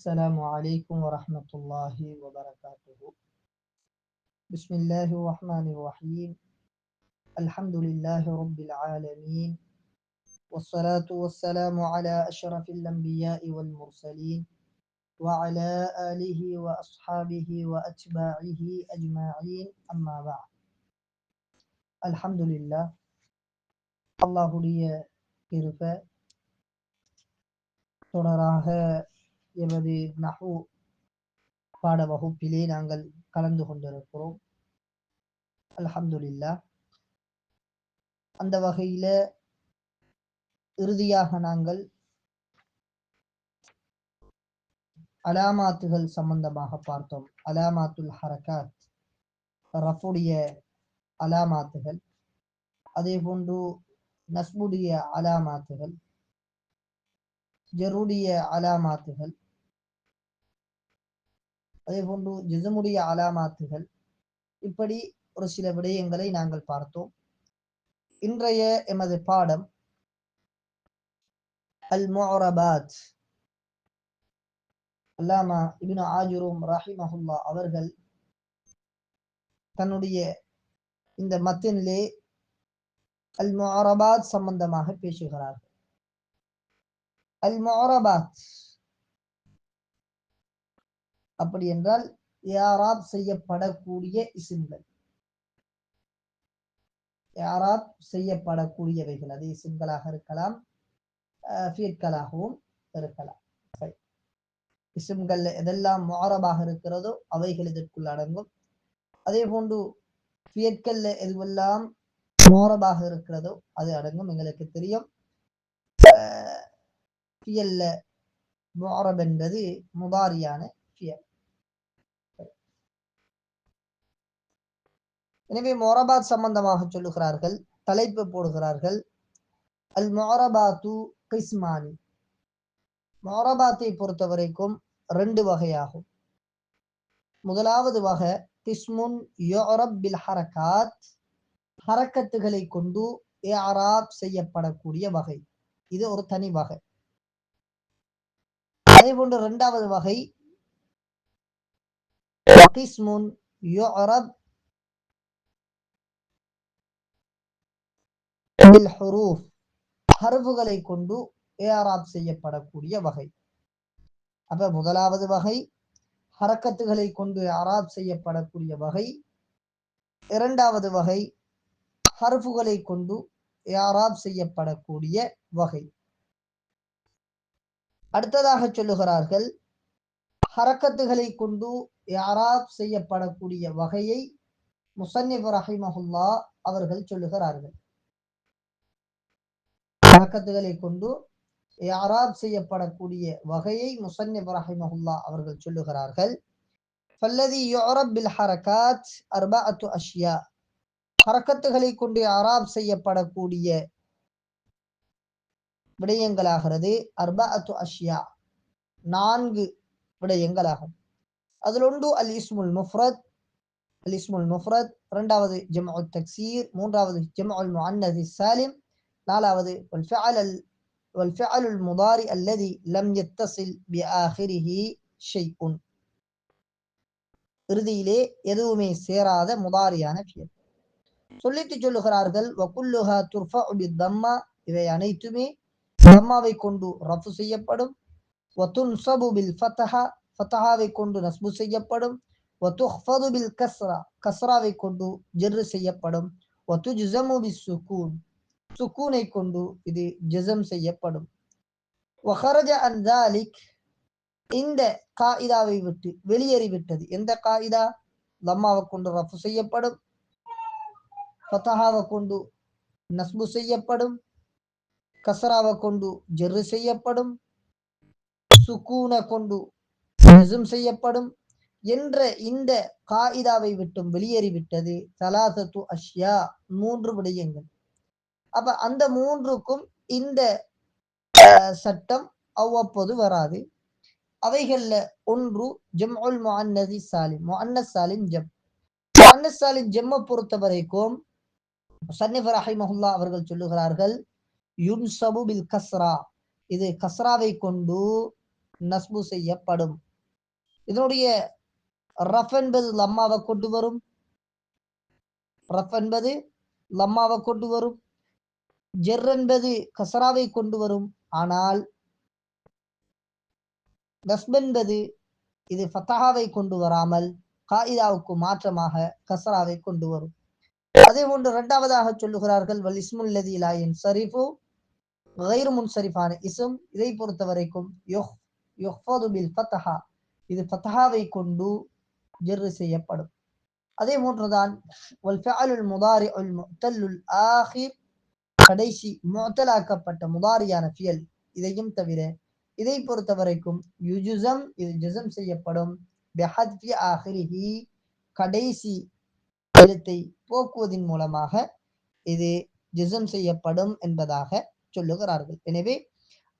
السلام عليكم ورحمة الله وبركاته. بسم الله الرحمن الرحيم. الحمد لله رب العالمين، والصلاة والسلام على أشرف الأنبياء والمرسلين وعلى آله وأصحابه وأتباعه أجمعين، أما بعد. الحمد لله. அல்லாஹுடைய கிருபை தொடராக எமது நஹு பாட வகுப்பிலே நாங்கள் கலந்து கொண்டிருக்கிறோம். அல்ஹம்துலில்லாஹ். அந்த வகையில இறுதியாக நாங்கள் அலாமாத்துகள் சம்பந்தமாக பார்த்தோம். அலாமாத்துல் ஹரகாத், ரஃபுடைய அலாமாத்துகள், அதே போன்று நஸ்புடைய அலாமாத்துகள், ஜருடைய அலாமாத்துகள், அதே போன்று ஜிசமுடைய அலாமாத்துகள், இப்படி ஒரு சில விடயங்களை நாங்கள் பார்த்தோம். இன்றைய எமது பாடம் அல் முஅரபாத். அல்லாமா இப்னு ஆஜுரும் ரஹிமஹுல்லா அவர்கள் தன்னுடைய இந்த மத்தினிலே அல் முஅரபாத் சம்பந்தமாக பேசுகிறார்கள். அல் முஅரபாத் அப்படி என்றால் யாராப் செய்யப்படக்கூடிய இஸ்ம்கள், யாராப் செய்யப்படக்கூடியவைகள். அது இஸ்ம்களாக இருக்கலாம், ஃபீல்களாகவும் இருக்கலாம். இஸ்ம்கள் எதெல்லாம் முஅரபாக இருக்கிறதோ அவைகள் இதற்குள் அடங்கும். அதே போன்று ஃபியற்கல்ல எதுவெல்லாம் முஅரபாக இருக்கிறதோ அது அடங்கும். எங்களுக்கு தெரியும், ஃபியல்ல முஅரப் என்பது முதாரியான ஃபியல். எனவே முஅரபாத் சம்பந்தமாக சொல்லுகிறார்கள், தலைப்பு போடுகிறார்கள், அல் முஅரபாத்து கிஸ்மானி. முஅரபாத்தை பொறுத்த வரைக்கும் ரெண்டு வகையாகும். முதலாவது வகை கிஸ்முன் யுஅரப் பில் ஹரகாத், ஹரக்கத்துகளை கொண்டு இஅராப் செய்யப்படக்கூடிய வகை. இது ஒரு தனி வகை. அதே போன்று இரண்டாவது வகை கிஸ்முன் யுஅரப் பில் ஹுரூஃப், ஹர்ஃபுகளை கொண்டு இஅராப் செய்யப்படக்கூடிய வகை. அப்ப முதலாவது வகை ஹரக்கத்துகளை கொண்டு இஅராப் செய்யப்படக்கூடிய வகை. இரண்டாவது வகை ஹர்ஃபுகளை கொண்டு இஅராப் செய்யப்படக்கூடிய வகை. அடுத்ததாக சொல்லுகிறார்கள், ஹரக்கத்துகளை கொண்டு இஅராப் செய்யப்படக்கூடிய வகையை முஸன்னிஃப் ரஹிமஹுல்லா அவர்கள் சொல்லுகிறார்கள். ஹரக்கத்துகளை கொண்டு இஅராப் செய்யப்படக்கூடிய வகையை முஸன்னிஃப் ரஹிமஹுல்லா அவர்கள் சொல்லுகிறார்கள். ஃபல்லதி யுஅரப் பில் ஹரகாத் அர்பஅத்து அஷ்யா, ஹரக்கத்துகளை கொண்டு இஅராப் செய்யப்படக்கூடிய விடயங்களாகிறது அர்பஅத்து அஷ்யா, நான்கு விடயங்களாகும். அதில் ஒன்று அல் இஸ்முல் முஃப்ரத், அல் இஸ்முல் முஃப்ரத். இரண்டாவது ஜம்உ தக்சீர். மூன்றாவது ஜம்உல் முஅன்னஸ் சாலிம். நாலாவது வல் ஃபிஅலுல் முதாரி அல்லதி லம் யத்தஸில் பிஆகிரிஹி ஷைஉன், இறுதியிலே எதுவுமே சேராத முதாரியான ஃபியல். சொல்லிட்டு சொல்லுகிறார்கள், வகுல்லுஹா துர்ஃபஉ பித்தம்மா, இவை அனைத்துமே தம்மாவை கொண்டு ரஃபு செய்யப்படும். வதுன்ஸபு பில் ஃபத்ஹா, ஃபத்ஹாவை கொண்டு நஸ்பு செய்யப்படும். வதுஹ்ஃபது பில் கஸ்ரா, கஸ்ராவை கொண்டு ஜர்ரு செய்யப்படும். வதுஜ்ஸமு பிஸ் சுகூன், சுகூனை கொண்டு இது ஜஸம் செய்யப்படும். வஹரஜ அன் ஸாலிக், இந்த காயிதாவை விட்டு வெளியேறிவிட்டது. எந்த காயிதா? தம்மாவை கொண்டு ரஃபு செய்யப்படும், ஃபத்ஹாவை கொண்டு நஸ்பு செய்யப்படும், கஸ்ராவை கொண்டு ஜர்ரு செய்யப்படும், சுகூனை கொண்டு ஜஸம் செய்யப்படும் என்ற இந்த காயிதாவை விட்டும் வெளியேறிவிட்டது. ஸலாஸத்து அஷ்யா, மூன்று விடயங்கள். அப்ப அந்த மூன்றுக்கும் இந்த சட்டம் அவ்வப்போது வராது. அவைகள்ல ஒன்று ஜம்உல் முஅன்னஸி சாலிம், முஅன்னஸ் சாலிம் ஜம். முஅன்னஸ் சாலிம் ஜம்மை பொறுத்த வரைக்கும் முஸன்னிஃப் ரஹிமஹுல்லா அவர்கள் சொல்லுகிறார்கள், யுன்ஸபு பில் கஸ்ரா, இது கஸ்ராவை கொண்டு நஸ்பு செய்யப்படும். இதனுடைய ரஃப் என்பது லம்மாவை கொண்டு வரும். ரஃப் என்பது லம்மாவை கொண்டு வரும். ஜெர் என்பது கசராவை கொண்டு வரும். ஆனால் நஸ்ப் என்பது இது ஃபத்தஹாவை கொண்டு வராமல் காயிதாவுக்கு மாற்றமாக கசராவை கொண்டு வரும். அதே போன்று இரண்டாவதாக சொல்லுகிறார்கள் வல் இஸ்முல் லதி லா யன்சரிஃபு கைரு முன்சரிஃபான இஸ்ம். இதை பொறுத்த வரைக்கும் யுஹ்ஃபது பில் ஃபத்ஹா, இது ஃபத்ஹாவை கொண்டு ஜெர் செய்யப்படும். அதே போன்றுதான் வல் ஃபிஅலுல் முதாரிஉல் முஅத்தலுல் ஆகிர், கடைசி முஅத்தலாக்கப்பட்ட முதாரியான ஃபியல், இதையும் தவிர இதை பொறுத்த வரைக்கும் யுஜ்ஸம், இது ஜஸம் செய்யப்படும். பிஹத்ஃபி ஆகிரிஹி, கடைசி எழுத்தை போக்குவதின் மூலமாக இது ஜஸம் செய்யப்படும் என்பதாக சொல்லுகிறார்கள். எனவே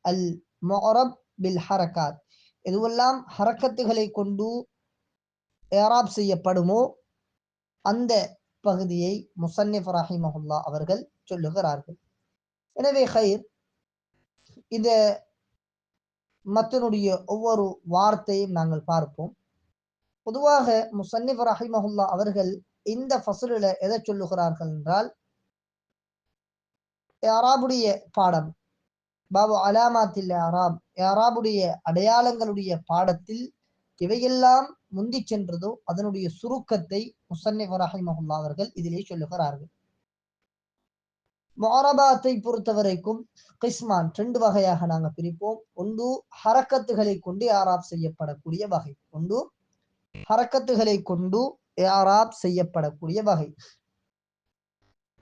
அல் முஅரப் பில் ஹரகாத், எதுவெல்லாம் ஹரக்கத்துகளை கொண்டு இஅராப் செய்யப்படுமோ அந்த பகுதியை முஸன்னிஃப் ரஹிமஹுல்லாஹ் அவர்கள் சொல்லுகிறார்கள். எனவே ஹைர், இந்த மத்தனுடைய ஒவ்வொரு வார்த்தையும் நாங்கள் பார்ப்போம். பொதுவாக முஸன்னிஃப் ரஹிமஹுல்லாஹ் அவர்கள் இந்த ஃபஸ்லில் எதை சொல்லுகிறார்கள் என்றால், இஅராபுடைய பாடம், பாபு அலாமாத்தில் இஅராப், இஅராபுடைய அடையாளங்களுடைய பாடத்தில் இவையெல்லாம் முந்தி சென்றதோ அதனுடைய சுருக்கத்தை முஸன்னிஃப் ரஹிமஹுல்லாஹ் அவர்கள் இதிலே சொல்லுகிறார்கள். முஅரபாத்தை பொறுத்த வரைக்கும் கிஸ்மான், 2 வகையாக நாங்கள் பிரிப்போம். ஒன்று ஹரக்கத்துகளை கொண்டு இஅராப் செய்யப்படக்கூடிய வகை, ஒன்று ஹரக்கத்துகளை கொண்டு இஅராப் செய்யப்படக்கூடிய வகை.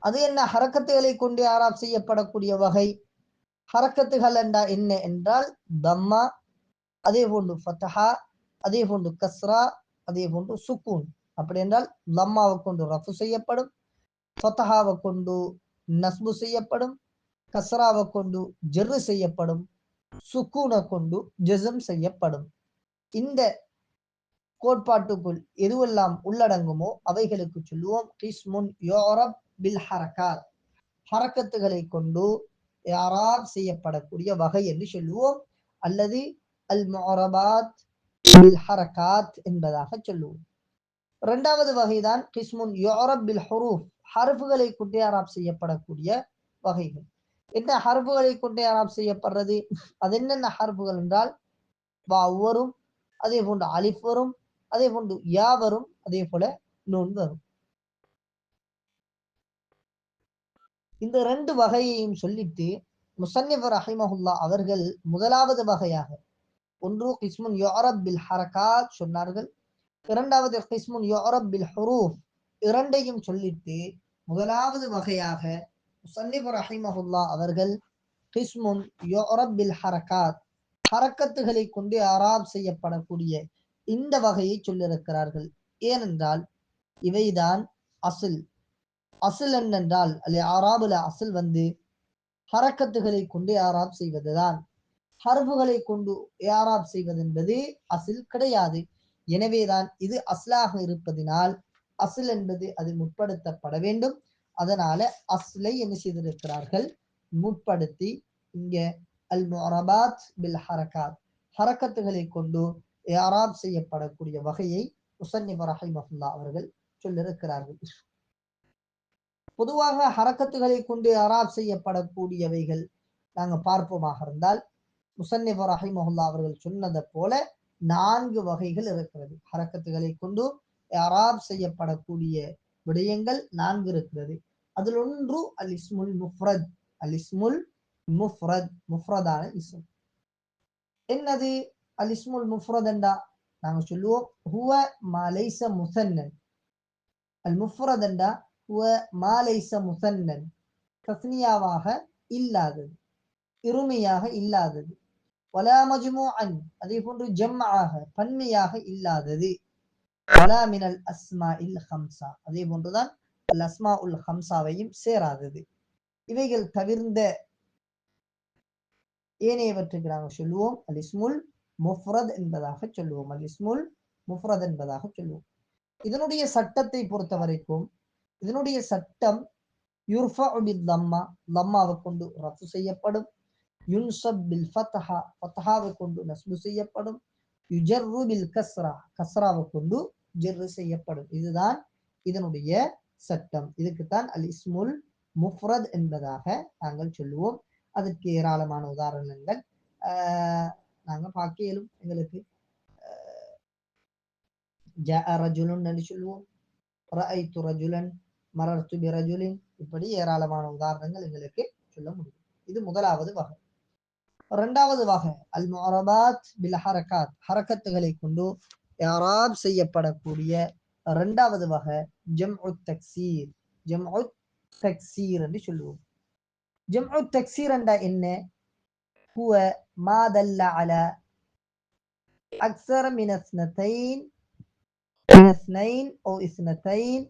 அது என்ன ஹரக்கத்துகளை கொண்டு இஅராப் செய்யப்படக்கூடிய வகை? ஹரக்கத்துகள் என்ன என்றால் தம்மா, அதே போன்று ஃபத்ஹா, அதே போன்று கஸ்ரா, அதே போன்று சுக்கூன். அப்படி என்றால் லம்மாவை கொண்டு ரஃபு செய்யப்படும், ஃபத்ஹாவை கொண்டு நஸ்பு செய்யப்படும், கஸ்ராவை கொண்டு ஜெர்ரு செய்யப்படும், சுக்கூனை கொண்டு ஜஸம் செய்யப்படும். இந்த கோட்பாட்டுக்குள் எதுவெல்லாம் உள்ளடங்குமோ அவைகளுக்கு சொல்லுவோம் கிஸ்முன் யுஅரப் பில் ஹரகாத், ஹரக்கத்துகளை கொண்டு இஅராப் செய்யப்படக்கூடிய வகை என்று சொல்லுவோம். அல்லது அல் முஅரபாத் பில் ஹரகாத் என்பதாக சொல்லுவோம். இரண்டாவது வகைதான் கிஸ்முன் யுஅரப் பில் ஹுரூஃப், ஹர்ஃப்களை கொண்டு இஅராப் செய்யப்படக்கூடிய வகைகள். என்ன ஹர்ஃப்களை கொண்டு இஅராப் செய்யப்படுறது? அது என்னென்ன ஹர்ஃப்கள் என்றால் வாவ் வரும், அதே போன்று அலிஃப் வரும், அதே போன்று யா வரும், அதே போல நூன் வரும். இந்த 2 வகையையும் சொல்லிட்டு முஸன்னிஃப் ரஹிமஹுல்லாஹ் அவர்கள் முதலாவது வகையாக ஒன்று கிஸ்முன் யுஅரப் பில் ஹரகாத் சொன்னார்கள், இரண்டாவது கிஸ்முன் யுஅரப் பில் ஹுரூஃப், இரண்டையும் சொல்லிட்டு முதலாவது வகையாக முஸன்னிஃப் ரஹிமஹுல்லாஹ் அவர்கள் கிஸ்முன் யுஅரப் பில் ஹரகாத், ஹரக்கத்துகளை கொண்டு இஅராப் செய்யப்படக்கூடிய இந்த வகையை சொல்லியிருக்கிறார்கள். ஏனென்றால் இவைதான் அசில். அசில் என்னென்றால் அல்ல இஅராபுல அசில் ஹரக்கத்துகளை கொண்டு இஅராப் செய்வதுதான். ஹர்ஃபுகளை கொண்டு இஅராப் செய்வது என்பது அசில் கிடையாது. எனவேதான் இது அஸ்லாக இருப்பதினால் அசில் என்பது அது முற்படுத்தப்பட வேண்டும். அதனால அஸ்லை என்ன செய்திருக்கிறார்கள்? முற்படுத்தி இங்க அல் முஅரபாத் பில் ஹரகாத், ஹரக்கத்துகளை கொண்டு இஅராப் செய்யப்படக்கூடிய வகையை முஸன்னிஃப் ரஹிமஹுல்லாஹ் அவர்கள் சொல்லியிருக்கிறார்கள். பொதுவாக ஹரக்கத்துகளை கொண்டு இஅராப் செய்யப்படக்கூடியவைகள் நாங்க பார்ப்போமாக இருந்தால் முஸன்னிஃப் ரஹிமஹுல்லாஹ் அவர்கள் சொன்னதை போல 4 வகைகள் இருக்கிறது. ஹரக்கத்துகளை கொண்டு இஅராப் செய்யப்படக்கூடிய விடயங்கள் 4 இருக்கிறது. அதில் ஒன்று அல் இஸ்முல் முஃப்ரத். அல் இஸ்முல் முஃப்ரத், முஃப்ரதான இஸ்ம். என்னது அல் இஸ்முல் முஃப்ரத் என்றா? நாங்க சொல்லுவோம் ஹுவ மா லைஸ முஸன்னன். அல் முஃப்ரத் என்றா ஹுவ மா லைஸ முஸன்னன், தஸ்னியாவாக இல்லாதது, இருமையாக இல்லாதது. வலா மஜ்மூஅன், அதே போன்று ஜம்ஆக பன்மையாக இல்லாதது. வலா மினல் அஸ்மாஇல் ஹம்ஸா, அதே போன்றுதான் அல் அஸ்மாஉல் ஹம்ஸாவையும் சேராதது. இவைகள் தவிர்ந்த ஏனையவற்றுக்கு நாங்கள் சொல்லுவோம் அல் இஸ்முல் முஃப்ரத் என்பதாக சொல்லுவோம். அல் இஸ்முல் முஃப்ரத் என்பதாக சொல்லுவோம். இதனுடைய சட்டத்தை பொறுத்த வரைக்கும் இதனுடைய சட்டம் யுர்ஃபஉ பில் லம்மா, லம்மாவை கொண்டு ரஃபு செய்யப்படும். யுன்சப் பில் ஃபத்ஹா, ஃபத்ஹாவை கொண்டு நஸ்பு செய்யப்படும். யுஜர்ரு பில் கஸ்ரா, கஸ்ராவை கொண்டு ஜெர்ரு செய்யப்படும். இதுதான் இதனுடைய சட்டம். இதுக்குத்தான் அல் இஸ்முல் முஃப்ரத் என்பதாக நாங்கள் சொல்லுவோம். அதற்கு ஏராளமான உதாரணங்கள் நாங்க பார்க்க இயலும். எங்களுக்கு ஜாஅ ரஜுலுன் என்று சொல்லுவோம், ரஅய்து ரஜுலன், மரர்து பிரஜுலின், இப்படி ஏராளமான உதாரணங்கள் எங்களுக்கு சொல்ல முடியும். இது முதலாவது வகை. இரண்டாவது வகை அல் முஅரபாத் பில் ஹரகாத், ஹரக்கத்துகளை கொண்டு இஅராப் செய்யப்படக்கூடிய இரண்டாவது வகை ஜம்உ தக்சீர். ஜம்உ தக்சீர் என்று சொல்லுவோம். ஜம்உ தக்சீர் என்றா என்ன? هو ما دل على أكثر من اثنين أو اثنتين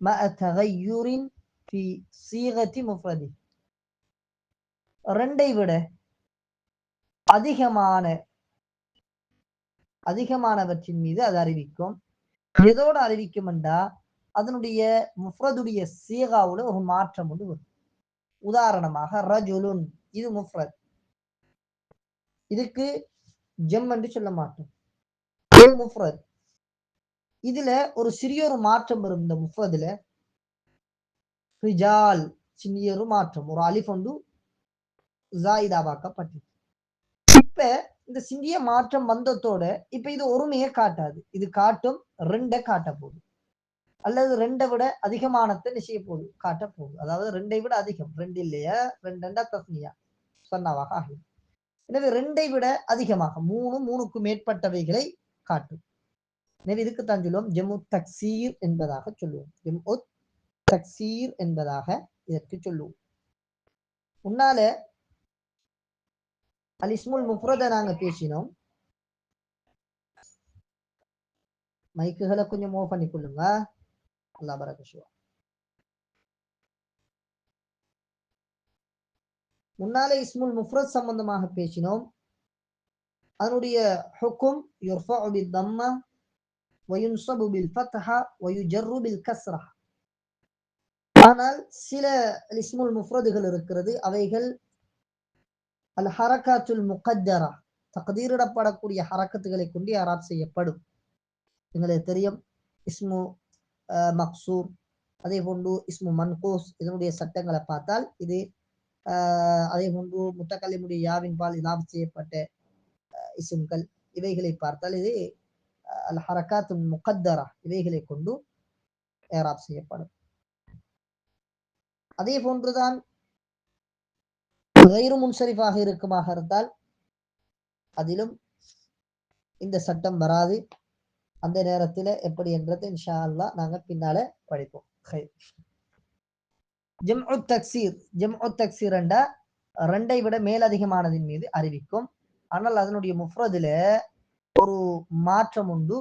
مع تغير في صيغة مفرده. ரெண்டை விட அதிகமானவற்றின் மீது அது அறிவிக்கும். எதோடு அறிவிக்கும் என்றா அதனுடைய முஃப்ரதுடைய சீகாவுல ஒரு மாற்றம் ஒன்று வரும். உதாரணமாக ரஜுலுன், இது முஃப்ரத், இதுக்கு ஜம் என்று சொல்ல மாட்டோம், இது முஃப்ரத். இதுல ஒரு சிறிய ஒரு மாற்றம் வரும். இந்த முஃப்ரதுல ரிஜால், சிறிய ஒரு மாற்றம், ஒரு அலிஃப் ஒன்று ஜாயிதாவாக்கப்பட்டது. இப்ப இந்த சிறிய மாற்றம் வந்ததோட இப்ப இது ஒருமையை காட்டாது, இது காட்டும் ரெண்டை காட்ட போகுது, அல்லது ரெண்டை விட அதிகமானத்தை நிச்சய போகுது காட்ட போகுது. அதாவது ரெண்டை விட அதிகம், ரெண்டு இல்லையா, ரெண்டா தஸ்னியா சொன்னாவாக ஆகும். எனவே ரெண்டை விட அதிகமாக மூணுக்கு மேற்பட்டவைகளை காட்டும். எனவே இதுக்குத்தான் சொல்லுவோம் ஜம்உ தக்சீர் என்பதாக சொல்லுவோம். ஜம்உ தக்சீர் என்பதாக இதற்கு சொல்லுவோம். முன்னால அல் இஸ்முல் முஃப்ரத நாங்க பேசினோம். மைக்குகளை கொஞ்சம் மூவ் பண்ணி கொள்ளுங்க. அல்லாஹ் பரக்கத்துஹு. முன்னாலே இஸ்முல் முஃப்ரத் சம்பந்தமாக பேசினோம். அதனுடைய ஹுக்கும் யுர்ஃபஉ பில் தம்ம வயுன்ஸபு பில் ஃபத்ஹா வயுஜர்ரு பில் கஸ்ரா. ஆனால் சில இஸ்முல் முஃப்ரதுகள் இருக்கிறது, அவைகள் அல் ஹரகாத்துல் முகத்தரா, தக்தீரிடப்படக்கூடிய ஹரக்கத்துகளை கொண்டு இஅராப் செய்யப்படும். எங்களுக்கு தெரியும் இஸ்மு மக்சூர், அதே போன்று இஸ்மு மன்கூஸ், இதனுடைய சட்டங்களை பார்த்தால் இது அதே போன்று முத்தகல்லிமுடைய யாவின் பால் இலாப் செய்யப்பட்ட இஸ்ம்கள், இவைகளை பார்த்தால் இது அல் ஹரகாத்துல் முகத்தரா, இவைகளை கொண்டு இஅராப் செய்யப்படும். அதே போன்றுதான் கைரு முன்சரிஃபாக இருக்குமாக இருந்தால் அதிலும் இந்த சட்டம் வராது. அந்த நேரத்தில் எப்படி என்றது இன்ஷா அல்லாஹ் நாங்க பின்னால படிப்போம். ஜம்உ தக்சீர், ஜம்உ தக்சீர் என்றா ரெண்டை விட மேலதிகமானதின் மீது அறிவிக்கும். ஆனால் அதனுடைய முஃப்ரதுல ஒரு மாற்றம் உண்டு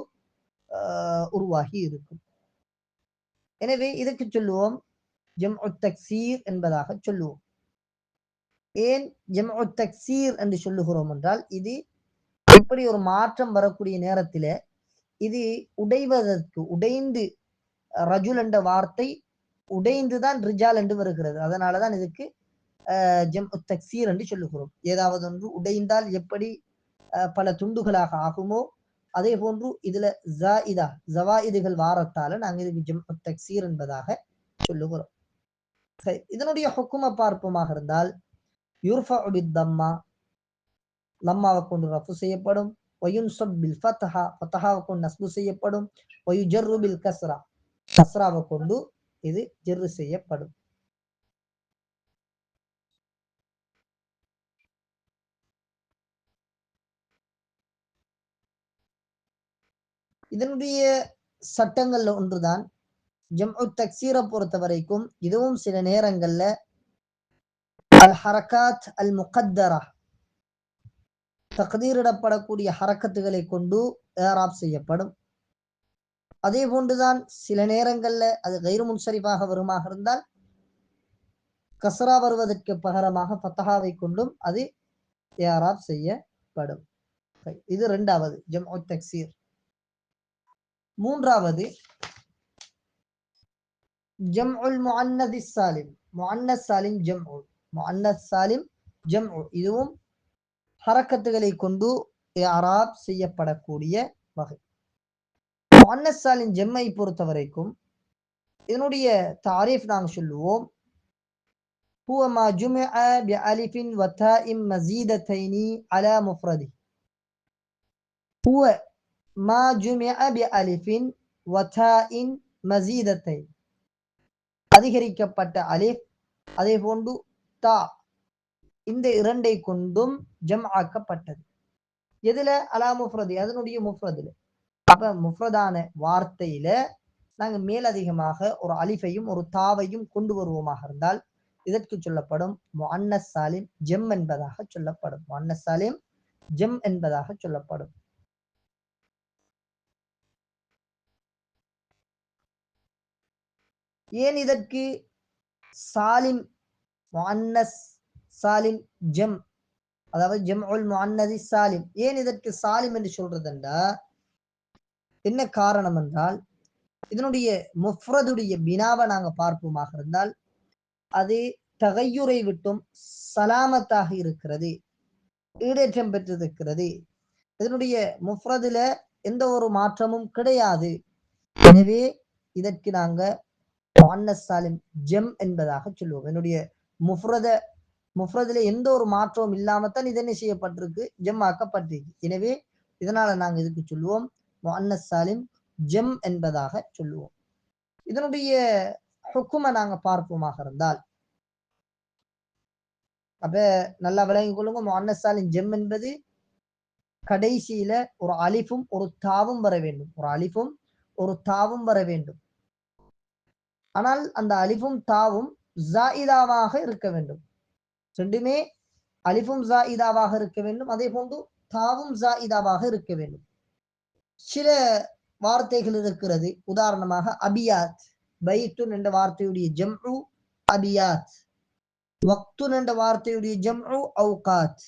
உருவாகி இருக்கும். எனவே இதுக்கு சொல்லுவோம் ஜம்உ தக்சீர் என்பதாக சொல்லுவோம். ஏன் ஜம்உ தக்சீர் என்று சொல்லுகிறோம் என்றால் இது இப்படி ஒரு மாற்றம் வரக்கூடிய நேரத்தில் இது உடைவதற்கு, உடைந்து ரஜுல் என்ற வார்த்தை உடைந்துதான் ரிஜால் என்று வருகிறது. அதனாலதான் இதுக்கு ஜம்உ தக்சீர் என்று சொல்லுகிறோம். ஏதாவது ஒன்று உடைந்தால் எப்படி பல துண்டுகளாக ஆகுமோ அதே போன்று இதுல ஜவாயிதுகள் வாரத்தால நாங்க இதுக்கு ஜம்உ தக்சீர் என்பதாக சொல்லுகிறோம். இதனுடைய ஹுக்குமை பார்ப்போமாக இருந்தால் யுர்ஃபஉ பித் தம்மா, லம்மாவை கொண்டு ரஃபு செய்யப்படும். வயுன்ஸப் பில் ஃபத்ஹா, ஃபத்ஹாவை கொண்டு நஸ்பு செய்யப்படும். வயுஜர்ரு பில் கஸ்ரா, கஸ்ராவை கொண்டு இது ஜெர்ரு செய்யப்படும். இதனுடைய சட்டங்கள்ல ஒன்றுதான் ஜம்உ தக்சீரை பொறுத்த வரைக்கும் இதுவும் சில நேரங்கள்ல அல் ஹரகாத் அல் முகத்தரா, தக்தீரிடப்படக்கூடிய ஹரக்கத்துகளை கொண்டு இஅராப் செய்யப்படும். அதே போன்றுதான் சில நேரங்கள்ல அது கைரு முன்சரிஃபாக வருமாக இருந்தால் கஸ்ரா வருவதற்கு பகரமாக ஃபத்ஹாவை கொண்டும் அது இஅராப் செய்யப்படும். இது இரண்டாவது ஜம்உ தக்சீர். மூன்றாவது ஜம்உல் முஅன்னஸ் சாலிம். முஅன்னஸ் சாலிம் ஜம்உ, முஅன்னஸ் சாலிம் ஜம்உ இதுவும் ஹரக்கத்துகளை கொண்டு இஅராப் செய்யப்படக்கூடிய வகை. முஅன்னஸ் சாலிம் ஜம்மை பொறுத்த வரைக்கும் இதனுடைய தாரீஃப் நாங்கள் சொல்லுவோம். هو ما جمع بألف وتاء مزيدتين على مفرده. هو ما جمع بألف وتاء مزيدتين. அதிகரிக்கப்பட்ட அலிஃப் அதே போன்று தா இந்த இரண்டை கொண்டும் ஜம் ஆக்கப்பட்டது. எதுல? அலா முஃப்ரதி, அதனுடைய முஃப்ரதுல. அப்ப முஃப்ரதான வார்த்தையில நாங்கள் மேலதிகமாக ஒரு அலிஃபையும் ஒரு தாவையும் கொண்டு வருவோமாக இருந்தால் இதற்கு சொல்லப்படும் முஅன்னஸ் சாலிம் ஜம் என்பதாக சொல்லப்படும். முஅன்னஸ் சாலிம் ஜம் என்பதாக சொல்லப்படும். ஏன் இதற்கு சாலிம் முஅன்னஸ் சாலிம் ஜம், அதாவது ஜம்உல் முஅன்னதி சாலிம், ஏன் இதற்கு சாலிம் என்று சொல்றதுண்டா என்ன காரணம் என்றால் இதனுடைய முஃப்ரதுடைய பினாவை நாங்க பார்ப்போமாக இருந்தால் அது தகையுரை விட்டும் சலாமத்தாக இருக்கிறது, ஈடேற்றம் பெற்றிருக்கிறது. இதனுடைய முஃப்ரதுல எந்த ஒரு மாற்றமும் கிடையாது. எனவே இதற்கு நாங்க முஅன்னஸ் சாலிம் ஜம் என்பதாக சொல்லுவோம். என்னுடைய முஃப்ரதுல எந்த ஒரு மாற்றமும் இல்லாமத்தான் இது என்ன செய்யப்பட்டிருக்கு, ஜம் ஆக்கப்பட்டிருக்கு. எனவே இதனால நாங்க இதுக்கு சொல்லுவோம் முஅன்னஸ் சாலிம் ஜம் என்பதாக சொல்லுவோம். இதனுடைய ஹுக்குமை நாங்க பார்ப்போமாக இருந்தால் அப்ப நல்லா விளங்கிக் கொள்ளுங்க. முஅன்னஸ் சாலிம் ஜம் என்பது கடைசியில ஒரு அலிஃபும் ஒரு தாவும் வர வேண்டும். ஒரு அலிஃபும் ஒரு தாவும் வர வேண்டும். ஆனால் அந்த அலிஃபும் தாவும் ஜாயிதாவாக இருக்க வேண்டும். ரெண்டுமே அலிஃபும் ஜாயிதாவாக இருக்க வேண்டும். அதே போன்று தாவும் ஜாயிதாவாக இருக்க வேண்டும். சில வார்த்தைகள் இருக்கிறது. உதாரணமாக அபியாத், பைத்துன் என்ற வார்த்தையுடைய ஜம்உ அபியாத், வக்துன் என்ற வார்த்தையுடைய ஜம்உ அவுகாத்,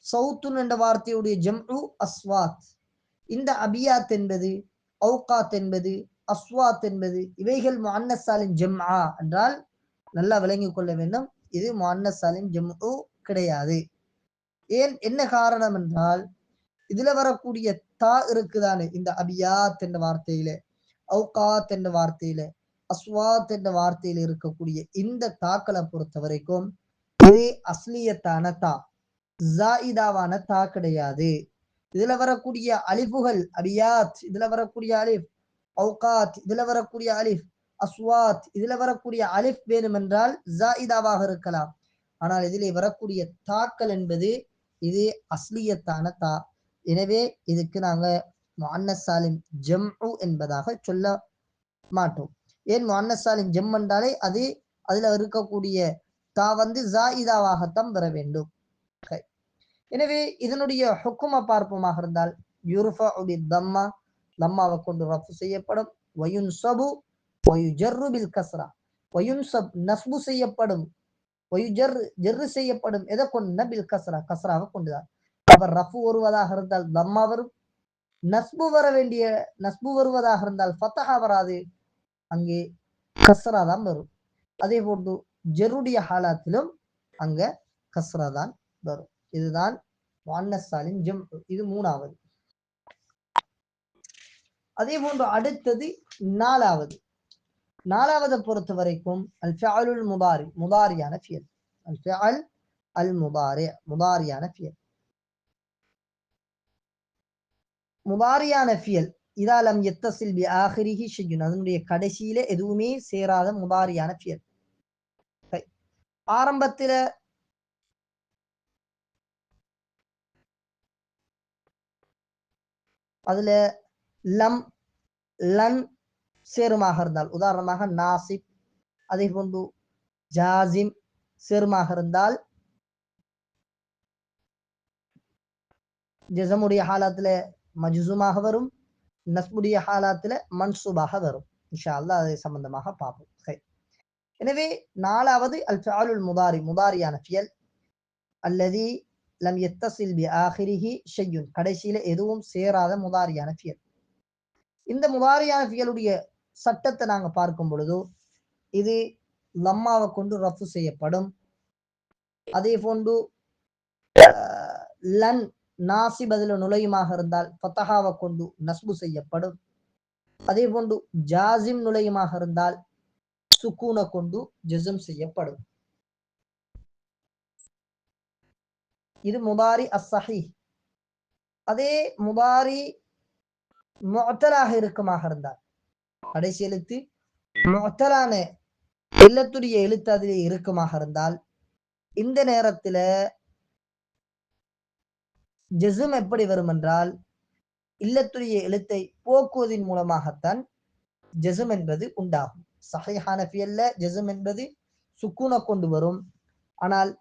சௌத்துன் என்ற வார்த்தையுடைய ஜம்உ அஸ்வாத். இந்த அபியாத் என்பது, அவுகாத் என்பது, அஸ்வாத் என்பது இவைகள் முஅன்னஸ் சாலிம் ஜம்ஆ என்றால் நல்லா விளங்கிக் கொள்ள வேண்டும். இது முஅன்னஸ் சாலிம் ஜம்உ கிடையாது. ஏன், என்ன காரணம் என்றால் இதுல வரக்கூடிய தா இருக்குதானே இந்த அபியாத் என்ற வார்த்தையில, அவுகாத் என்ற வார்த்தையில, அஸ்வாத் என்ற வார்த்தையில இருக்கக்கூடிய இந்த தாக்களை பொறுத்த வரைக்கும் இது அஸ்லியத்தான தா, ஜாயிதாவான தா கிடையாது. இதுல வரக்கூடிய அலிஃபுகள் அபியாத், இதுல வரக்கூடிய அலிஃப், அவுகாத் இதுல வரக்கூடிய அலிஃப், அஸ்வாத் இதுல வரக்கூடிய அலிஃப் வேணுமென்றால் ஜாயிதாவாக இருக்கலாம். ஆனால் இதிலே வரக்கூடிய தாக்கள் என்பது இது அஸ்லியத்தான தா. எனவே இதுக்கு நாங்க முஅன்னஸ் சாலிம் ஜம்உ என்பதாக சொல்ல மாட்டோம். ஏன், முஅன்னஸ் சாலிம் ஜம் என்றாலே அது அதுல இருக்கக்கூடிய தா வந்து ஜாயிதாவாகத்தான் பெற வேண்டும். எனவே இதனுடைய ஹுக்குமை பார்ப்போமாக இருந்தால் யுர்ஃபஉ பித்தம்மா, லம்மாவை கொண்டு ரஃப் செய்யப்படும். வயுன்சபு வயுஜர்ரு பில் கஸ்ரா, வயுன்சப் நஸ்பு செய்யப்படும், வயுஜர் ஜர்ரு செய்யப்படும். எதை கொண்டு? பில் கஸ்ரா, கஸ்ராவை கொண்டுதான். அவர் ரஃபு வருவதாக இருந்தால் தம்மா வரும், நஸ்பு வருவதாக இருந்தால் ஃபத்தஹா வராது, அங்கே கஸ்ரா தான் வரும். அதே போன்று ஜெருடைய ஹாலாத்திலும் அங்க கஸ்ரா தான் வரும். இதுதான் முஅன்னஸ் சாலிம் ஜம். இது மூணாவது. அதே போன்று அடுத்தது நாலாவது பொறுத்த வரைக்கும் அல் ஃபிஅலுல் முதாரி, முதாரியான ஃபியல். அல் ஃபிஅல் அல் முதாரி, முதாரியான ஃபியல். முதாரியான ஃபியல் இதா லம் யத்தஸில் பி ஆகிரிஹி ஷையுன், அதனுடைய கடைசியில எதுவுமே சேராத முதாரியான ஃபியல். ஆரம்பத்துல அதுல லம் லன் சேருமாக இருந்தால், உதாரணமாக நாசிப், அதே போன்று ஜாசிம் சேருமாக இருந்தால் ஜஸமுடைய ஹாலாத்துல மஜ்சூமாக வரும், நஸ்புடைய ஹாலாத்துல மன்சூபாக வரும். இன்ஷா அல்லாஹ் அதை சம்பந்தமாக பார்ப்போம். எனவே நாலாவது அல் ஃபிஅலுல் முதாரி, முதாரியான ஃபியல் அல்லதி லம் யத்தஸில் பி ஆகிரிஹி ஷையுன், கடைசியில எதுவும் சேராத முதாரியான ஃபியல். இந்த முதாரியான ஃபியலுடைய சட்டத்தை நாங்க பார்க்கும் பொழுது இது லம்மாவை கொண்டு ரஃபு செய்யப்படும். அதே போன்று லன் நாசி பதில நுழையுமாக இருந்தால் ஃபத்தஹாவை கொண்டு நஸ்பு செய்யப்படும். அதே போன்று ஜாசிம் நுழையுமாக இருந்தால் சுக்கூனை கொண்டு ஜஸ்ம் செய்யப்படும். இது முதாரி அஸ்ஸஹீஹ். அதே முதாரி முஅத்தலாக இருக்குமாக இருந்தால், கடைசி எழுத்து முஅத்தலான இல்லத்துடைய எழுத்து அதிலே இருக்குமாக இருந்தால், இந்த நேரத்துல ஜஸ்ம் எப்படி வரும் என்றால், இல்லத்துடைய எழுத்தை போக்குவதன் மூலமாகத்தான் ஜஸ்ம் என்பது உண்டாகும். சஹீஹான ஃபியல்ல ஜஸ்ம் என்பது சுக்கூனை கொண்டு வரும். ஆனால்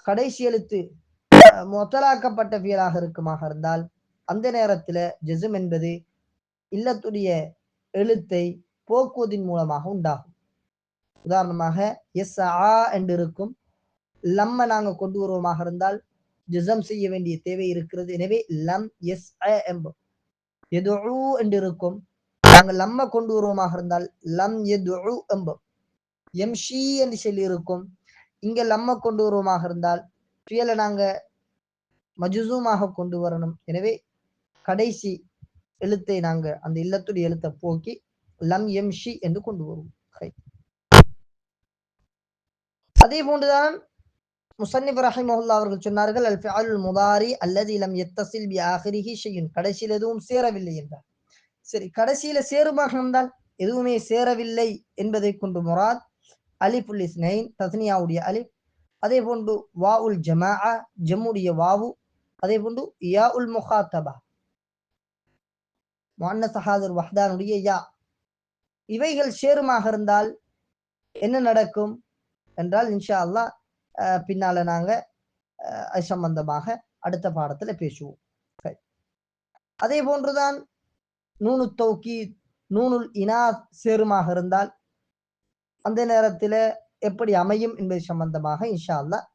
கடைசி எழுத்து முத்தலாக்கப்பட்ட ஃபியலாக இருக்குமாக இருந்தால், அந்த நேரத்துல ஜஸ்ம் என்பது இல்லத்துடைய எழுத்தை போக்குவதன் மூலமாக உண்டாகும். உதாரணமாக எஸ் ஆ என்று இருக்கும், லம்ம நாங்க கொண்டு வருவோமாக இருந்தால் ஜஸ்ம் செய்ய வேண்டிய தேவை இருக்கிறது. எனவே லம் எஸ் என்போம். எதுஉ என்று இருக்கும், நாங்கள் லம்ம கொண்டு வருவோமாக இருந்தால் லம் எதுஉ என்போம். எம்ஷி என்று சொல்லி இருக்கும், இங்க லம்ம கொண்டு வருவோமாக இருந்தால் ஃபியலை நாங்க மஜ்சூமாக கொண்டு வரணும். எனவே கடைசி எழுத்தை நாங்க அந்த இல்லத்துடைய எழுத்தை போக்கி லம் எம்ஷி என்று கொண்டு வருவோம். அதே போன்றுதான் முஸன்னிஃப் ரஹிமஹுல்லாஹ் அவர்கள் சொன்னார்கள், அல் ஃபிஅலுல் முதாரி அல்லதி லம் யத்தஸில் பி ஆகிரிஹி ஷையுன், கடைசியில் எதுவும் சேரவில்லை என்றார். சரி, கடைசியில சேருமாக இருந்தால் எதுவுமே சேரவில்லை என்பதை கொண்டு முராத் அலிஃபுல் இஸ்னைன் தஸ்னியாவுடைய அலிஃப், அதே போன்று வாஉல் ஜமாஅ ஜம்முடைய வாவு, அதே போன்று யா உல் முஹாத்தபா முஅன்னஸ் ஹாதிர் வஹ்தானுடைய யா, இவைகள் சேருமாக இருந்தால் என்ன நடக்கும் என்றால் இன்ஷா அல்லாஹ் பின்னால நாங்க அது சம்பந்தமாக அடுத்த பாடத்துல பேசுவோம். அதே போன்றுதான் நூனு தௌகீத் நூனுல் இனாஸ் சேருமாக இருந்தால் அந்த நேரத்துல எப்படி அமையும் என்பது சம்பந்தமாக இன்ஷா அல்லாஹ்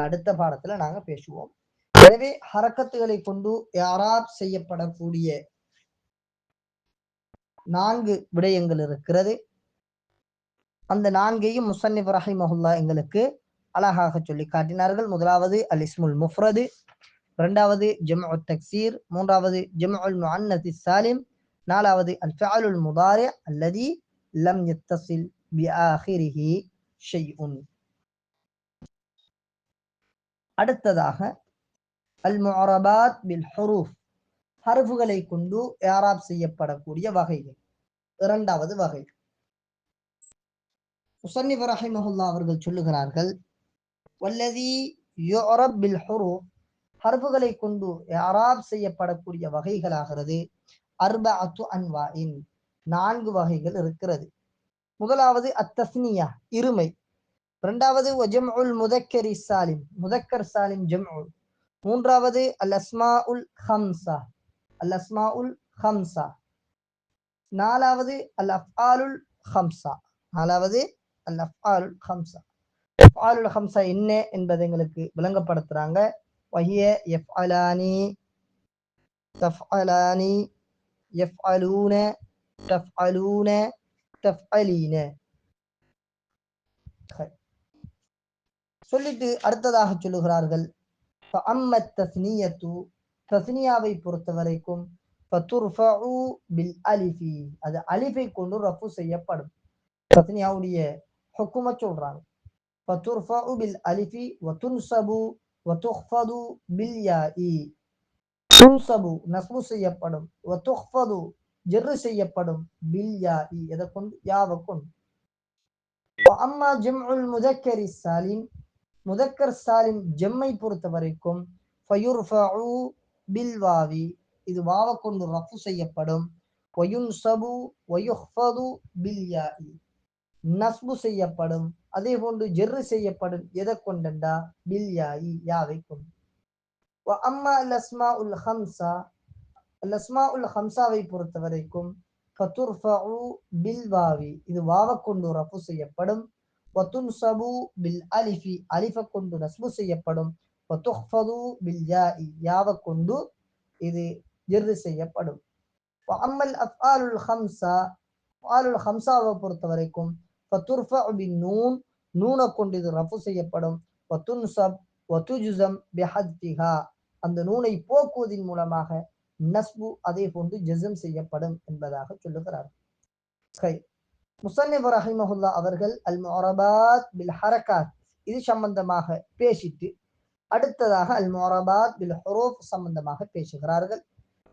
அடுத்த பாடத்துல நாங்க பேசுவோம். எனவே ஹரக்கத்துகளை கொண்டு இஅராப் செய்யப்படக்கூடிய 4 விடயங்கள் இருக்கிறது. அந்த 4ஐயும் முஸன்னிஃப் ரஹிமஹுல்லாஹ் எங்களுக்கு அழகாக சொல்லி காட்டினார்கள். முதலாவது அல் இஸ்முல் முஃப்ரது, இரண்டாவது ஜம்உ தக்சீர், மூன்றாவது ஜம்உல் முஅன்னஸ் சாலிம், நாலாவது அல் ஃபிஅலுல் முதாரி அல்லதி லம் யத்தஸில் பி ஆகிரிஹி ஷைஉன். அடுத்ததாக அல் முஅரபாத் பில் ஹுரூஃப், ஹர்ஃபுகளை கொண்டு இஅராப் செய்யப்படக்கூடிய வகைகள். இரண்டாவது வகை முஸன்னிஃப் ரஹிமஹுல்லாஹ் அவர்கள் சொல்லுகிறார்கள், வல்லதி யுஅரப் பில் ஹுரூஃப், ஹர்ஃபுகளை கொண்டு இஅராப் செய்யப்படக்கூடிய வகைகளாகிறது அர்பஅத்து அன்வாஇன், 4 வகைகள் இருக்கிறது. முதலாவது அத்தஸ்னியா இருமை, இரண்டாவது வஜம்உல் முதக்கரி சாலிம் முதக்கர் சாலிம் ஜம்உ, மூன்றாவது அல் அஸ்மாஉல் ஹம்ஸா அல் அஸ்மாஉல் ஹம்ஸா, நாலாவது அல் அஃஆலுல் ஹம்ஸா நாலாவது அல் அஃஆலுல் ஹம்ஸா. அஃஆலுல் ஹம்ஸா என்ன என்பதை எங்களுக்கு விளங்கப்படுத்துறாங்க. வஹிய யஃஅலானி தஃஅலானி யஃஅலூன தஃஅலூன தஃஅலீன. சொல்லிட்டு அடுத்ததாக சொல்லுகிறார்கள், ஃபஅம்மத் தஸ்னியத்து, தஸ்னியாவை பொறுத்த வரைக்கும் ஃபதுர்ஃபஉ பில் அலிஃபி, அது அலிஃபை கொண்டு ரஃபு செய்யப்படும். தஸ்னியாவுடைய ஹுக்கும சொல்றாங்க. ஃபதுர்ஃபஉ பில் அலிஃபி வதுன்ஸபு வதுஹ்ஃபது பில் யாஇ, துன்ஸபு நஸ்பு செய்யப்படும், வதுஹ்ஃபது ஜர்ரு செய்யப்படும், பில் யாஇ எதை கொண்டு யாவை கொண்டு. வஅம்மா ஜம்உல் முதக்கரி சாலிம், முதக்கர் சாலிம் ஜம்மை பொறுத்த வரைக்கும் ஃபயுர்ஃபஉ பில் வாவி, இது வாவை கொண்டு ரஃபு செய்யப்படும், வயுன்ஸபு வயுஹ்ஃபது பில் யாஇ நஸ்பு செய்யப்படும், அதே போன்று ஜெர்ரு செய்யப்படும். எதை கொண்டா பில் யாஇ யாவை கொண்டு. வஅம்மா அல் அஸ்மாஉல் ஹம்ஸா, அல் அஸ்மாஉல் ஹம்ஸாவை பொறுத்த வரைக்கும் ஃபதுர்ஃபஉ பில் வாவி, இது வாவை கொண்டு ரஃபு செய்யப்படும், வதுன்ஸபு பில் அலிஃபி அலிஃபை கொண்டு நஸ்பு செய்யப்படும், வதுஹ்ஃபது பில் யாஇ யாவை கொண்டு இது ஜெர்ரு செய்யப்படும். வஅம்மல் அஃஆலுல் ஹம்ஸா, அஃஆலுல் ஹம்ஸாவை பொறுத்த வரைக்கும் ஃபதுர்ஃபஉ பின் நூன், நூனை கொண்டு இது ரஃபு செய்யப்படும், வதுன்சப் வதுஜுசம் பிஹத்ஃபிஹா, அந்த நூனை போக்குவதின் மூலமாக நஸ்பு அதே போன்று ஜஸம் செய்யப்படும் என்பதாக சொல்லுகிறார். முஸன்னிஃப் ரஹிமஹுல்லாஹ் அவர்கள் அல் முஅரபாத் பில் ஹரகாத் இது சம்பந்தமாக பேசிட்டு அடுத்ததாக அல் முஅரபாத் பில் ஹுரூஃப் சம்பந்தமாக பேசுகிறார்கள்.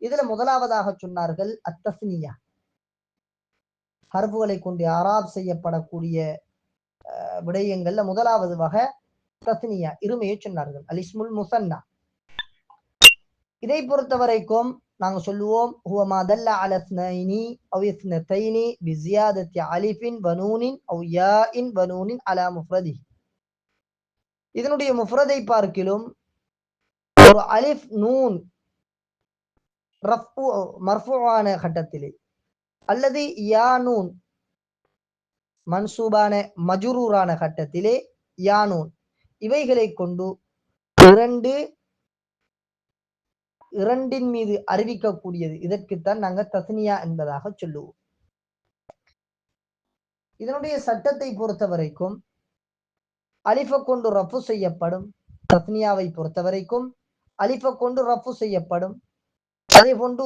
இதுல முதலாவதாக சொன்னார்கள் அத்தஸ்னியா, ஹர்ஃபுகளை கொண்டு ஆராப் செய்யப்படக்கூடிய விடயங்கள்ல முதலாவது வகை தஸ்னியா, இருமையை சொன்னார்கள். அல் இஸ்முல் முஸன்னா. இதை பொறுத்த வரைக்கும் நாங்க சொல்லுவோம் ஹுவ மா தல்ல அலா இஸ்னைனி அவ் இஸ்னதைனி பிஸியாதத்தி அலிஃபின் வ நூனின் அவ் யாஇன் வ நூனின் அலா முஃப்ரதி. இதனுடைய முஃப்ரதை பார்க்கிலும் ஒரு அலிஃப் நூன் ரஃபு மர்ஃபுஆன கட்டத்திலே அல்லது யா நூன் மன்சூபான மஜ்ரூரான கட்டத்திலே யா நூன் இவைகளை கொண்டு இரண்டின் மீது அறிவிக்கக்கூடியது, இதற்குத்தான் நாங்க தஸ்னியா என்பதாக சொல்லுவோம். இதனுடைய சட்டத்தை பொறுத்த வரைக்கும் அலிஃப கொண்டு ரஃபு செய்யப்படும். தஸ்னியாவை பொறுத்த வரைக்கும் அலிஃப கொண்டு ரஃபு செய்யப்படும். அதே போன்று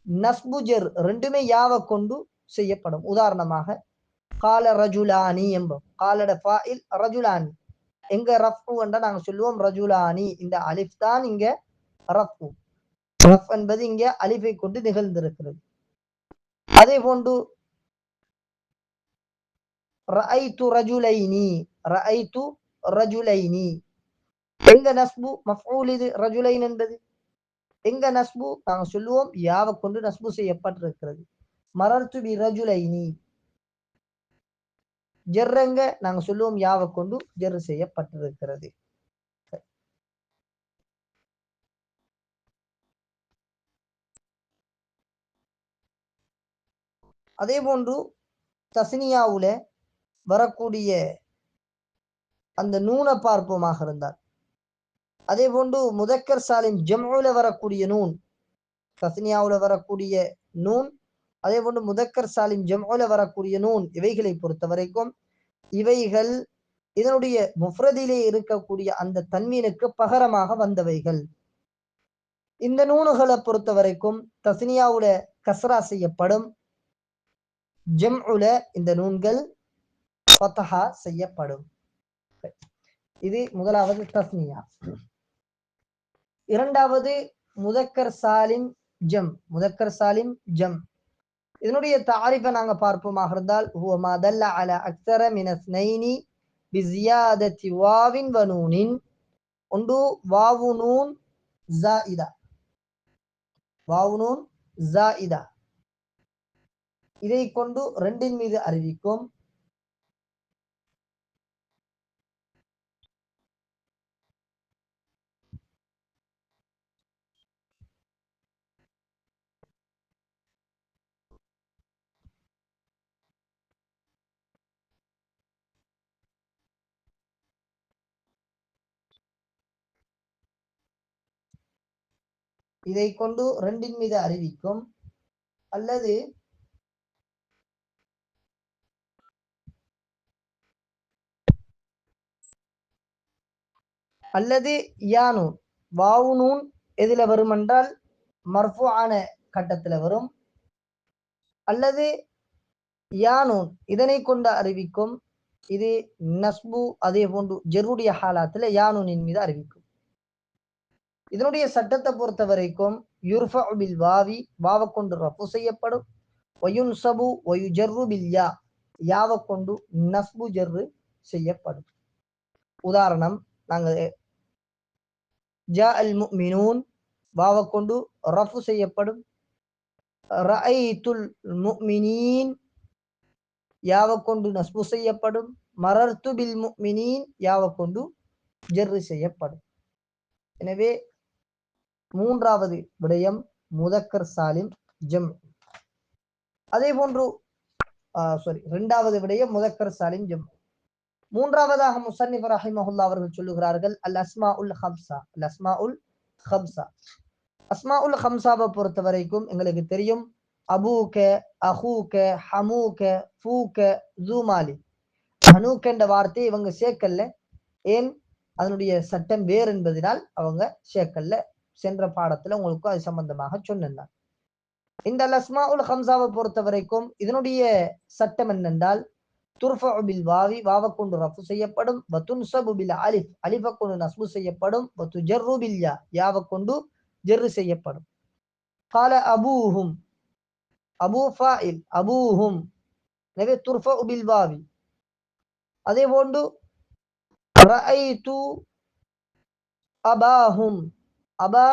நஸ்புஜர் ரெண்டுமே யாவை கொண்டு செய்யப்படும். உதாரணமாக கால ரஜுலானி என்போம். காலட ஃபாயில் ரஜுலானி, எங்க ரஃபு என்றா நாங்க சொல்லுவோம் ரஜுலானி. இந்த அலிஃப் தான் இங்க ரஃபு. ரஃப் என்பது இங்க அலிஃபை கொண்டு நிகழ்ந்திருக்கிறது. அதே போன்று ரஅய்து ரஜுலைனி, ரஅய்து ரஜுலைனி, எங்க நஸ்பு மஃஊல் இது ரஜுலைன் என்பது எங்க நஸ்பு நாங்க சொல்லுவோம் யாவை கொண்டு நஸ்பு செய்யப்பட்டிருக்கிறது. மரர்து பி ரஜுலைனி, ஜர்ரங்க நாங்க சொல்லுவோம் யாவை கொண்டு ஜர் செய்யப்பட்டிருக்கிறது. அதே போன்று தஸ்னியாவுல வரக்கூடிய அந்த நூனை பார்ப்போமாக இருந்தால், அதே போன்று முதக்கர் சாலிம் ஜம்உல வரக்கூடிய நூன், தஸ்னியாவுல வரக்கூடிய நூன், அதே போன்று முதக்கர் சாலிம் ஜம்உல வரக்கூடிய நூன், இவைகளை பொறுத்த வரைக்கும் இவைகள் இதனுடைய முஃப்ரதிலே இருக்கக்கூடிய அந்த தன்மீனுக்கு பகரமாக வந்தவைகள். இந்த நூனுகளை பொறுத்த வரைக்கும் தஸ்னியாவுல கஸ்ரா செய்யப்படும், ஜம்உல இந்த நூன்கள் ஃபத்ஹா செய்யப்படும். இது முதலாவது தஸ்னியா. இரண்டாவது முதக்கர் சாலிம் ஜம். முதக்கர் சாலிம் ஜம் இதனுடைய தாரிஃபை நாங்க பார்ப்போமாக இருந்தால் ஹுவ மா தல்ல அலா அக்ஸர மின ஸ்னைனி பிஸியாதத்தி வாவின் வ நூனின். ஒன்று வாவு நூன் ஜாயிதா, வாவு நூன் ஜாயிதா, இதை கொண்டு ரெண்டின் மீது அறிவிக்கும். இதை கொண்டு ரெண்டின் மீது அறிவிக்கும். அல்லது அல்லது யானூன், வாவு நூன் எதுல வரும் என்றால் மர்ஃபுஆன கட்டத்துல வரும். அல்லது யானூன் இதனை கொண்டு அறிவிக்கும். இது நஸ்பு அதே போன்று ஜெருடைய ஹாலாத்துல யானூனின் மீது அறிவிக்கும். இதனுடைய சட்டத்தை பொறுத்த வரைக்கும் யுர்ஃபஉ பில் வாவி, வாவை கொண்டு ரஃபு செய்யப்படும். வயுன்சபு வயுஜர்ரு பில் யா, யாவை கொண்டு நஸ்பு ஜர்ரு செய்யப்படும். உதாரணம் நாங்க ஜா அல் முஃமினூன், வாவை கொண்டு ரஃபு செய்யப்படும். ரஅய்துல் முஃமினீன், யாவை கொண்டு நஸ்பு செய்யப்படும். மரர்து பில் முஃமினீன், யாவை கொண்டு ஜர்ரு செய்யப்படும். எனவே மூன்றாவது விடயம் முதக்கர் சாலிம் ஜம். அதே போன்று இரண்டாவது விடயம் முதக்கர் சாலிம் ஜம். மூன்றாவதாக முஸன்னிஃப் ரஹிமஹுல்லாஹ் அவர்கள் சொல்லுகிறார்கள் அல் அஸ்மாஉல் ஹம்ஸா. அல் அஸ்மாஉல் ஹம்ஸா, அஸ்மாஉல் ஹம்ஸாவை பொறுத்த வரைக்கும் எங்களுக்கு தெரியும் அபூக, அஹூக, ஹமூக, ஃபூக, ஜூமாலி. ஹனூக் என்ற வார்த்தை இவங்க சேர்க்கல்ல, ஏன் அதனுடைய சட்டம் வேறு என்பதனால் அவங்க ஷேக்கல்ல சென்ற பாடத்துல உங்களுக்கு அது சம்பந்தமாக சொன்னேன். இந்த அஸ்மாஉல் ஹம்சாவை பொறுத்த வரைக்கும் இதனுடைய சட்டம் என்னென்றால் துர்ஃபஉ பில் வாவி வாவை கொண்டு ரஃபு செய்யப்படும் வ துன்ஸபு பில் அலிஃப் அலிஃபை கொண்டு நஸ்பு செய்யப்படும் வ துஜர்ரு பில் யா யாவை கொண்டு ஜர்ரு செய்யப்படும். قال அபூஹும் அபூ ஃபாயில் அபூஹும் எனவே துர்ஃபஉ பில் வாவி. அதே போன்று ரஅய்து அபாஹும் அபா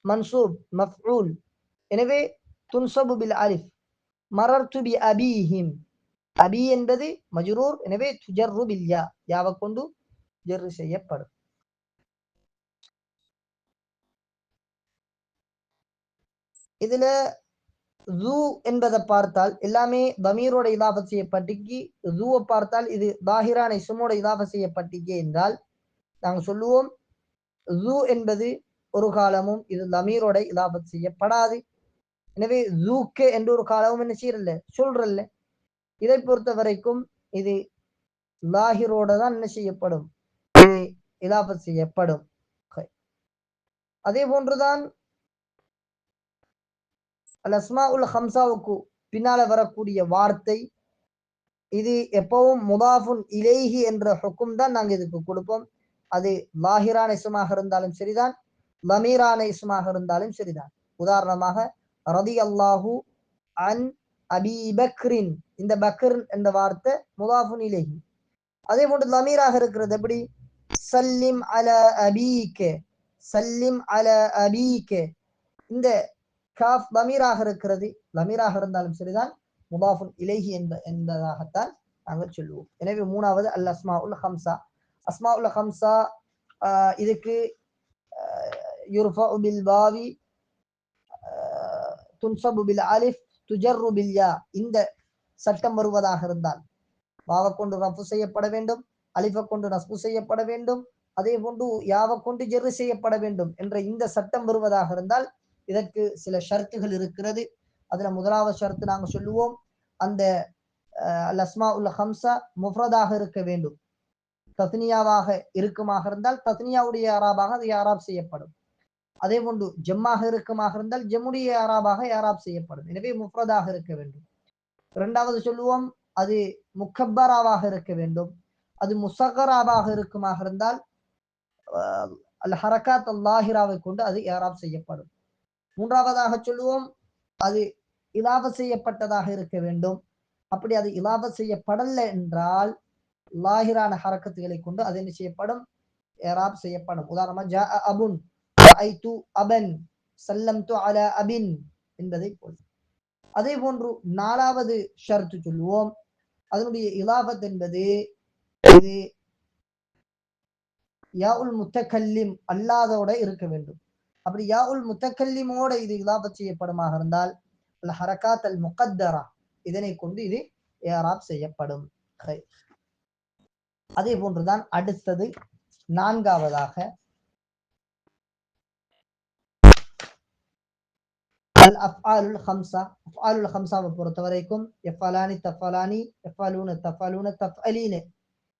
மன்சூப் மஃஊல் எனவே துன்ஸபு பில் அலிஃப். மரர்து பி அபீஹிம் அபி என்பது மஜ்ரூர் எனவே துஜர்ரு பில் யா யாவை கொண்டு ஜர்ரு செய்யப்படும். இதுல ஜூ என்பதை பார்த்தால் எல்லாமே தமீரோட இதாஃப செய்யப்பட்டிக்கு, ஜூவை பார்த்தால் இது தாஹிரான இஸ்மோட இதாஃப செய்யப்பட்டிக்கு என்றால் நாங்கள் சொல்லுவோம் ஜூ என்பது ஒரு காலமும் இது தமீரோட இதாஃபத் செய்யப்படாது. எனவே ஜூக்கே என்ற ஒரு காலமும் என்ன செய்யறல்ல சொல்றல்ல. இதை பொறுத்த வரைக்கும் இது லாஹிரோட தான் என்ன செய்யப்படும், இது இதாஃபத் செய்யப்படும். அதே போன்றுதான் அல் அஸ்மாஉல் ஹம்சாவுக்கு பின்னால வரக்கூடிய வார்த்தை இது எப்பவும் முதாஃபுன் இலைஹி என்ற ஹுக்கும் தான் நாங்கள் இதுக்கு கொடுப்போம். அது லாஹிரான இஸ்மாக இருந்தாலும் சரிதான், லமீரான இஸ்மாக இருந்தாலும் சரிதான். உதாரணமாக ரதி அல்லாஹு அன் அபி பக்ரின், இந்த பக்ர் என்ற வார்த்தை முதாஃபுன் இலைஹி. அதே போன்று லமீராக இருக்கிறது எப்படி, சல்லிம் அல அபீகே சல்லிம் அல அபீகே, இந்த காஃப் லமீராக இருக்கிறது, லமீராக இருந்தாலும் சரிதான் முதாஃபுன் இலைஹி என்பதாகத்தான் நாங்கள் சொல்லுவோம். எனவே மூணாவது அல் அஸ்மாஉல் ஹம்சா. அஸ்மாஉல் ஹம்சா இதுக்கு யுர்ஃபஉ பில் வாவி துன்ஸபு பில் அலிஃப் துஜர்ரு பில் யா, இந்த சட்டம் வருவதாக இருந்தால் வாவை கொண்டு ரஃபு செய்யப்பட வேண்டும், அலிஃபை கொண்டு நஸ்பு செய்யப்பட வேண்டும், அதே போன்று யாவை கொண்டு ஜெர்ரு செய்யப்பட வேண்டும் என்ற இந்த சட்டம் வருவதாக இருந்தால் இதற்கு சில ஷர்த்துகள் இருக்கிறது. அதுல முதலாவது ஷர்த்து நாங்கள் சொல்லுவோம், அந்த அல் அஸ்மாஉல் ஹம்சா முஃப்ரதாக இருக்க வேண்டும். தத்னியாவாக இருக்குமாக இருந்தால் தத்னியாவுடைய யாராபாக அது யாராப் செய்யப்படும். அதே போன்று ஜம்மாக இருக்குமாக இருந்தால் ஜம்முடைய யாராபாக யாராப் செய்யப்படும். எனவே முஃப்ரதாக இருக்க வேண்டும். இரண்டாவது சொல்லுவோம், அது முக்கப்பராவாக இருக்க வேண்டும். அது முசகராவாக இருக்குமாக இருந்தால் அல் ஹரகாத் அல்லாஹிராவை கொண்டு அது யாராப் செய்யப்படும். மூன்றாவதாக சொல்லுவோம், அது இலாப செய்யப்பட்டதாக இருக்க வேண்டும். அப்படி அது இலாப செய்யப்படல என்றால் லாஹிரான ஹரக்கத்துகளை கொண்டு அது என்ன செய்யப்படும், ஏராப் செய்யப்படும். உதாரணமா ஜா அபுன் ரஅய்து அபன் சல்லம்து அலா அபின் என்பதை போல். அதே போன்று நாலாவது ஷர்த்து சொல்லுவோம், அதனுடைய இலாபத் என்பது இது யா உல் முத்தகல்லிம் அல்லாதோட இருக்க வேண்டும். அப்படி யா உல் முத்தகல்லிமோட இது இலாபத் செய்யப்படுமாக இருந்தால் அல் ஹரகாத் அல் முகத்தரா இதனை கொண்டு இது ஏராப் செய்யப்படும். அதே போன்றுதான் அடுத்தது நான்காவதாக அல் அஃஆலுல் ஹம்சா. அஃஆலுல் ஹம்சாவை பொறுத்த வரைக்கும் எஃபலானி தஃபலானி எஃபலூன தஃபலூன தஃஅலீன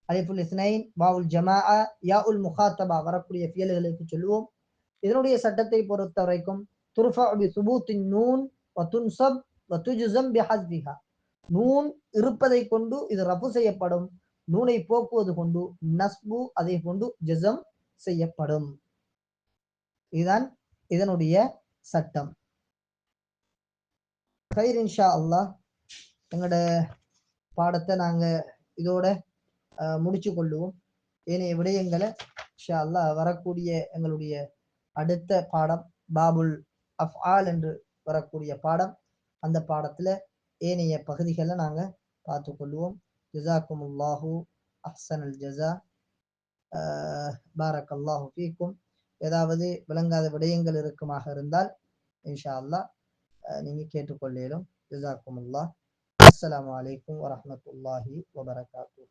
அலிஃபுல் இஸ்னைன் வாவுல் ஜமாஅ யாஉல் முகாத்தபா வரக்கூடிய ஃபியல்களுக்கு சொல்லுவோம். இதனுடைய சட்டத்தை பொறுத்த வரைக்கும் துர்ஃபஉ பி சுபூத்தின் நூன் வ துன்ஸப் வ துஜ்ஸம் பி ஹஸ்பிஹா, நூன் இருப்பதை கொண்டு இது ரஃபு செய்யப்படும், நூனை போக்குவது கொண்டு நஸ்பு அதே கொண்டு ஜஸம் செய்யப்படும். இதுதான் இதனுடைய சட்டம். கைர் இன்ஷா அல்லாஹ் எங்களோட பாடத்தை நாங்க இதோட முடிச்சு கொள்ளுவோம். ஏனைய விடயங்களை இன்ஷா அல்லாஹ் வரக்கூடிய எங்களுடைய அடுத்த பாடம் பாபுல் அஃஆல் என்று வரக்கூடிய பாடம், அந்த பாடத்துல ஏனைய பகுதிகளை நாங்க பார்த்து கொள்வோம். ஜஸாக்குமுல்லாஹு அஹ்ஸனல் ஜஸா. பாரக்கல்லாஹு ஃபீக்கும். ஏதாவது விளங்காத விடயங்கள் இருக்குமாக இருந்தால் இன்ஷா அல்லாஹ் நீங்க கேட்டுக்கொள்ளேலும். ஜஸாக்குமுல்லாஹ். அஸ்ஸலாமு அலைக்கும் வரஹ்மத்துல்லாஹி வபரகாத்துஹு.